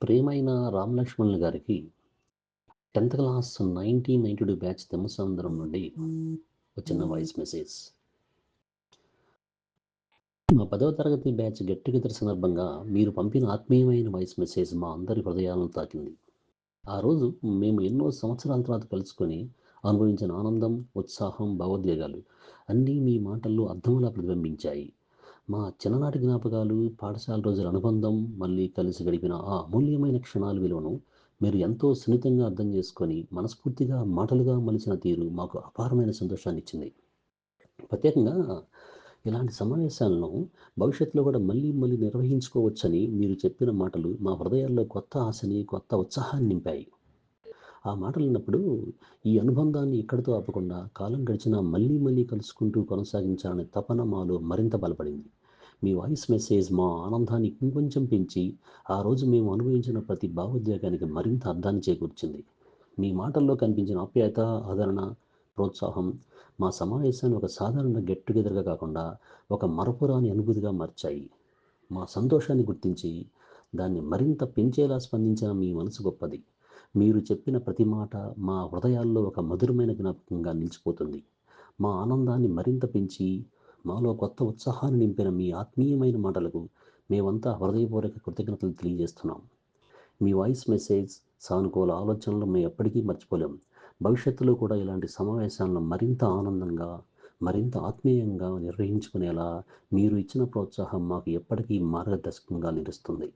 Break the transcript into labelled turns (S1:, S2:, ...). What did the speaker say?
S1: ప్రియమైన రామ్ లక్ష్మణులు గారికి 10థ్ క్లాస్ 1992 బ్యాచ్ తిమ్మసముద్రం నుండి ఒక చిన్న వాయిస్ మెసేజ్. మా 10వ తరగతి బ్యాచ్ గెట్ టుగెదర్ సందర్భంగా మీరు పంపిన ఆత్మీయమైన వాయిస్ మెసేజ్ మా అందరి హృదయాలను తాకింది. ఆ రోజు మేము ఎన్నో సంవత్సరాల తర్వాత కలుసుకొని అనుభవించిన ఆనందం, ఉత్సాహం, భావోద్వేగాలు అన్నీ మీ మాటల్లో అర్థంలా ప్రతిబింబించాయి. మా చిన్ననాటి జ్ఞాపకాలు, పాఠశాల రోజుల అనుబంధం, మళ్ళీ కలిసి గడిపిన ఆ అమూల్యమైన క్షణాల విలువను మీరు ఎంతో సున్నితంగా అర్థం చేసుకొని, మనస్ఫూర్తిగా మాటలుగా మలిచిన తీరు మాకు అపారమైన సంతోషాన్నిచ్చింది. ప్రత్యేకంగా ఇలాంటి సమావేశాలను భవిష్యత్తులో కూడా మళ్ళీ మళ్ళీ నిర్వహించుకోవచ్చని మీరు చెప్పిన మాటలు మా హృదయాల్లో కొత్త ఆశని, కొత్త ఉత్సాహాన్ని నింపాయి. ఆ మాటలు విన్నప్పుడు ఈ అనుబంధాన్ని ఇక్కడితో ఆపకుండా కాలం గడిచినా మళ్ళీ మళ్ళీ కలుసుకుంటూ కొనసాగించాలనే తపన మాలో మరింత బలపడింది. మీ వాయిస్ మెసేజ్ మా ఆనందాన్ని ఇంకొంచెం పెంచి, ఆ రోజు మేము అనుభవించిన ప్రతి భావోద్వేగానికి మరింత అర్థాన్ని చేకూర్చింది. మీ మాటల్లో కనిపించిన ఆప్యాయత, ఆదరణ, ప్రోత్సాహం మా సమావేశాన్ని ఒక సాధారణ గెట్ టుగెదర్‌గా కాకుండా, ఒక మరపురాని అనుభూతిగా మార్చాయి. మా సంతోషాన్ని గుర్తించి, దాన్ని మరింత పెంచేలా స్పందించిన మీ మనసు గొప్పది. మీరు చెప్పిన ప్రతి మాట మా హృదయాల్లో ఒక మధురమైన జ్ఞాపకంగా నిలిచిపోతుంది. మా ఆనందాన్ని మరింత పెంచి, మాలో కొత్త ఉత్సాహాన్ని నింపిన మీ ఆత్మీయమైన మాటలకు మేమంతా హృదయపూర్వక కృతజ్ఞతలు తెలియజేస్తున్నాం. మీ వాయిస్ మెసేజ్, సానుకూల ఆలోచనలు మేము ఎప్పటికీ మర్చిపోలేం. భవిష్యత్తులో కూడా ఇలాంటి సమావేశాలను మరింత ఆనందంగా, మరింత ఆత్మీయంగా నిర్వహించుకునేలా మీరు ఇచ్చిన ప్రోత్సాహం మాకు ఎప్పటికీ మార్గదర్శకంగా నిలుస్తుంది.